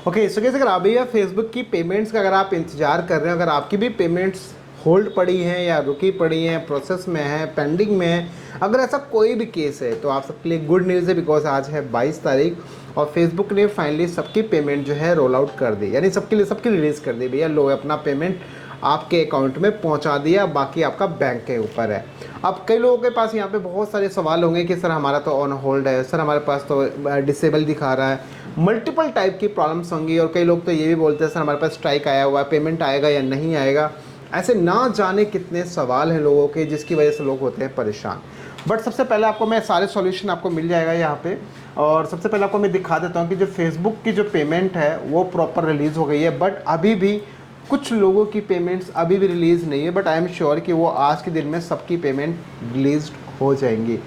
Okay, सो कैसे अगर अभी आप फेसबुक की पेमेंट्स का अगर आप इंतजार कर रहे हैं, अगर आपकी भी पेमेंट्स होल्ड पड़ी हैं या रुकी पड़ी हैं, प्रोसेस में है, पेंडिंग में है, अगर ऐसा कोई भी केस है तो आप सबके लिए गुड न्यूज़ है, बिकॉज आज है 22 तारीख और फेसबुक ने फाइनली सबकी पेमेंट जो है रोल आउट कर दी, यानी सबके लिए सबकी रिलीज़ कर दी। भैया लो अपना पेमेंट आपके अकाउंट में पहुंचा दिया, बाकी आपका बैंक के ऊपर है। अब कई लोगों के पास यहाँ पे बहुत सारे सवाल होंगे कि सर हमारा तो ऑन होल्ड है, सर हमारे पास तो डिसेबल दिखा रहा है, मल्टीपल टाइप की प्रॉब्लम्स होंगी। और कई लोग तो ये भी बोलते हैं सर हमारे पास स्ट्राइक आया हुआ है, पेमेंट आएगा या नहीं आएगा। ऐसे ना जाने कितने सवाल हैं लोगों के, जिसकी वजह से लोग होते हैं परेशान। बट सबसे पहले आपको मैं सारे सॉल्यूशन आपको मिल जाएगा यहाँ पे। और सबसे पहले आपको मैं दिखा देता हूँ कि जो फेसबुक की जो पेमेंट है वो प्रॉपर रिलीज़ हो गई है, बट अभी भी कुछ लोगों की पेमेंट्स अभी भी रिलीज़ नहीं है। बट आई एम श्योर कि वो आज के दिन में सबकी पेमेंट रिलीज हो जाएंगी।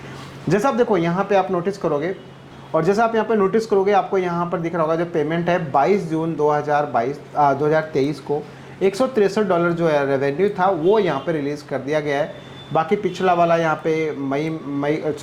जैसा आप देखो यहाँ पे आप नोटिस करोगे, और जैसा आप यहाँ पे नोटिस करोगे आपको यहाँ पर दिख रहा होगा जो पेमेंट है 22 जून 2023 को $163 जो है रेवेन्यू था वो यहाँ पे रिलीज़ कर दिया गया है। बाकी पिछला वाला यहाँ पे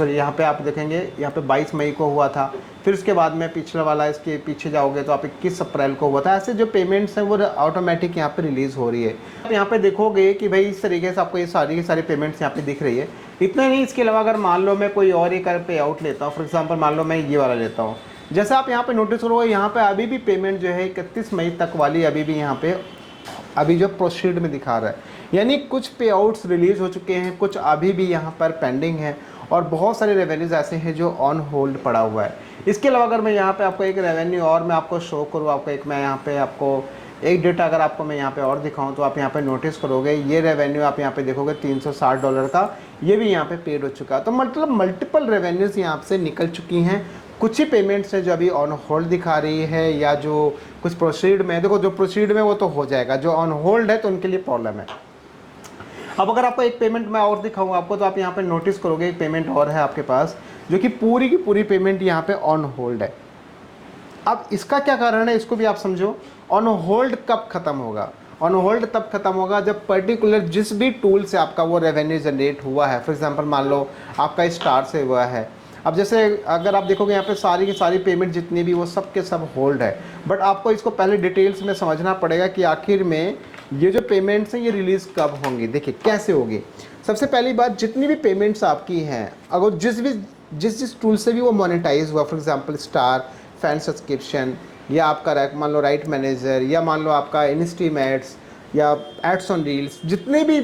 यहाँ पे आप देखेंगे यहाँ पे 22 मई को हुआ था। फिर उसके बाद में पिछला वाला, इसके पीछे जाओगे तो आप 21 अप्रैल को हुआ था। ऐसे जो पेमेंट्स हैं वो ऑटोमेटिक यहाँ पे रिलीज़ हो रही है। आप यहाँ पे देखोगे कि भाई इस तरीके से आपको ये सारी की सारी पेमेंट्स यहाँ पे दिख रही है। इतना नहीं, इसके अलावा अगर मान लो मैं कोई और एक पे आउट लेता हूँ, फॉर एग्जाम्पल मान लो मैं ये वाला लेता हूँ, जैसे आप यहाँ पे नोटिस करोगे यहाँ पे अभी भी पेमेंट जो है 31 मई तक वाली अभी भी यहाँ पे अभी जो प्रोसीड में दिखा रहा है, यानी कुछ पे आउट्स रिलीज़ हो चुके हैं, कुछ अभी भी यहाँ पर पेंडिंग है, और बहुत सारे रेवेन्यूज़ ऐसे हैं जो ऑन होल्ड पड़ा हुआ है। इसके अलावा अगर मैं यहाँ पे आपको एक रेवेन्यू और मैं आपको शो करूँ, आपको एक मैं यहाँ पे आपको एक डेटा अगर आपको मैं यहाँ पे और दिखाऊं तो आप यहाँ पे नोटिस करोगे ये रेवेन्यू आप यहाँ पे देखोगे $360 का, ये भी यहाँ पे पेड हो चुका है। तो मतलब मल्टीपल रेवेन्यूज़ यहाँ से निकल चुकी हैं। कुछ ही पेमेंट्स हैं जो अभी ऑन होल्ड दिखा रही है, या जो कुछ प्रोसीड में, देखो जो प्रोसीड में वो तो हो जाएगा, जो ऑन होल्ड है तो उनके लिए प्रॉब्लम है। अब अगर आपको एक पेमेंट मैं और दिखाऊँ आपको, तो आप यहाँ पे नोटिस करोगे एक पेमेंट और है आपके पास जो कि पूरी की पूरी पेमेंट यहाँ पे ऑन होल्ड है। अब इसका क्या कारण है इसको भी आप समझो। ऑन होल्ड कब खत्म होगा? ऑन होल्ड तब खत्म होगा जब पर्टिकुलर जिस भी टूल से आपका वो रेवेन्यू जनरेट हुआ है, फॉर एग्जांपल मान लो आपका स्टार से हुआ है। अब जैसे अगर आप देखोगे यहाँ पे सारी की सारी पेमेंट जितनी भी वो सब के सब होल्ड है, बट आपको इसको पहले डिटेल्स में समझना पड़ेगा कि आखिर में ये जो पेमेंट्स हैं ये रिलीज़ कब होंगी। देखिए कैसे होगी। सबसे पहली बात, जितनी भी पेमेंट्स आपकी हैं अगर जिस टूल से भी वो मोनेटाइज हुआ, for example star, fan subscription, या आपका मान लो राइट मैनेजर, या मान लो आपका इंस्टीमेट्स या एड्स ऑन रील्स, जितने भी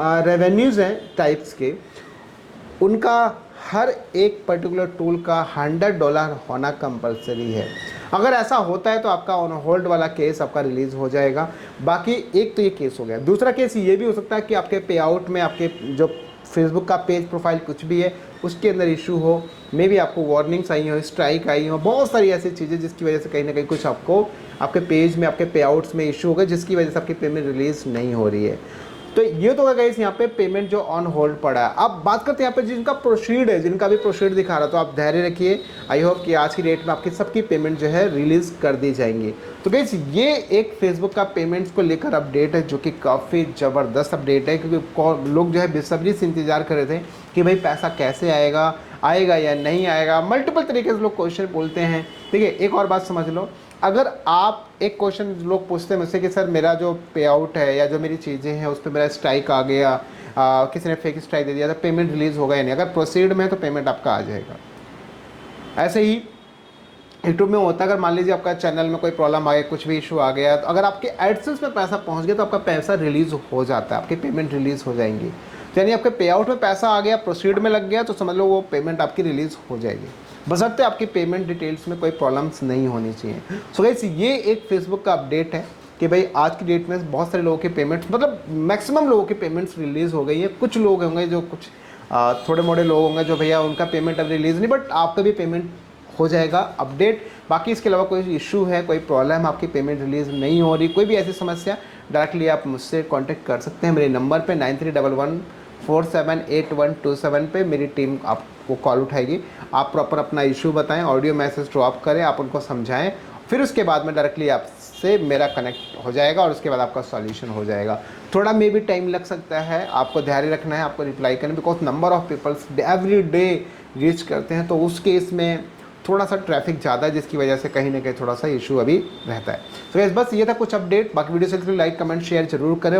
रेवेन्यूज़ हैं टाइप्स के, उनका हर एक पर्टिकुलर टूल का $100 होना कंपलसरी है। अगर ऐसा होता है तो आपका ऑन होल्ड वाला केस आपका रिलीज़ हो जाएगा। बाकी एक तो ये केस हो गया। दूसरा केस ये भी हो सकता है कि आपके पे आउट में आपके जो फेसबुक का पेज प्रोफाइल कुछ भी है उसके अंदर इशू हो, मे बी आपको वार्निंग्स आई हो, स्ट्राइक आई हो, बहुत सारी ऐसी चीज़ें जिसकी वजह से कहीं ना कहीं कुछ आपको आपके पेज में आपके पे आउट्स में इशू होगा, जिसकी वजह से आपकी पेमेंट रिलीज़ नहीं हो रही है। तो ये तो गाइस यहाँ पे पेमेंट जो ऑन होल्ड पड़ा है। अब बात करते हैं यहाँ पे जिनका प्रोसीड है, जिनका भी प्रोसीड दिखा रहा है, तो आप धैर्य रखिए। आई होप कि आज की डेट में आपकी सबकी पेमेंट जो है रिलीज़ कर दी जाएंगी। तो गाइस ये एक फेसबुक का पेमेंट्स को लेकर अपडेट है जो कि काफ़ी ज़बरदस्त अपडेट है, क्योंकि लोग जो है बेसब्री से इंतजार कर रहे थे कि भाई पैसा कैसे आएगा या नहीं आएगा। मल्टीपल तरीके से लोग क्वेश्चन बोलते हैं। देखिए एक और बात समझ लो, अगर आप एक क्वेश्चन लोग पूछते हैं मुझसे कि सर मेरा जो पे आउट है या जो मेरी चीज़ें हैं उस पर मेरा स्ट्राइक आ गया, किसी ने फेक स्ट्राइक दे दिया, तो पेमेंट रिलीज़ होगा या नहीं। अगर प्रोसीड में है तो पेमेंट आपका आ जाएगा। ऐसे ही यूट्यूब में होता है, अगर मान लीजिए आपका चैनल में कोई प्रॉब्लम आ गया, कुछ भी इशू आ गया, तो अगर आपके एडसेंस में पैसा पहुँच गया तो आपका पैसा रिलीज़ हो जाता है, आपकी पेमेंट रिलीज़ हो जाएंगी। तो यानी आपके पे आउट में पैसा आ गया, प्रोसीड में लग गया, तो समझ लो वो पेमेंट आपकी रिलीज़ हो जाएगी, बशर्ते आपकी पेमेंट डिटेल्स में कोई प्रॉब्लम्स नहीं होनी चाहिए। सो गाइस ये एक फेसबुक का अपडेट है कि भाई आज की डेट में बहुत सारे लोगों के पेमेंट्स, मतलब मैक्सिमम लोगों की पेमेंट्स रिलीज़ हो गई है। कुछ लोग होंगे जो कुछ थोड़े मोड़े लोग होंगे जो भैया उनका पेमेंट अब रिलीज़ नहीं, बट आपका भी पेमेंट हो जाएगा अपडेट। बाकी इसके अलावा कोई इशू है, कोई प्रॉब्लम, आपकी पेमेंट रिलीज़ नहीं हो रही, कोई भी ऐसी समस्या, डायरेक्टली आप मुझसे कांटेक्ट कर सकते हैं मेरे नंबर पे 9311478127 पे। मेरी टीम आपको कॉल उठाएगी। आप प्रॉपर अपना इशू बताएं, ऑडियो मैसेज ड्रॉप करें, आप उनको समझाएं, फिर उसके बाद में डायरेक्टली आपसे मेरा कनेक्ट हो जाएगा और उसके बाद आपका सॉल्यूशन हो जाएगा। थोड़ा मे भी टाइम लग सकता है, आपको धैर्य रखना है, आपको रिप्लाई करना, because number of peoples every day reach करते हैं। तो उस केस में थोड़ा सा ट्रैफिक ज़्यादा है, जिसकी वजह से कहीं ना कहीं थोड़ा सा इशू अभी रहता है। तो गाइस बस ये था कुछ अपडेट। बाकी वीडियो से लाइक कमेंट शेयर जरूर करें,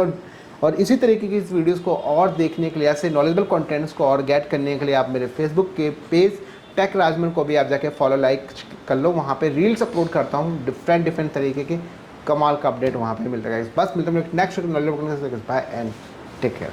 और इसी तरीके की इस वीडियोस को और देखने के लिए, ऐसे नॉलेजेबल कंटेंट्स को और गेट करने के लिए आप मेरे फेसबुक के पेज टेक राजमन को भी आप जाके फॉलो लाइक कर लो। वहाँ पे रील्स अपलोड करता हूँ, डिफरेंट तरीके के कमाल का अपडेट वहाँ पे मिलता है। बस मिलता है next knowledgeable, bye and take care.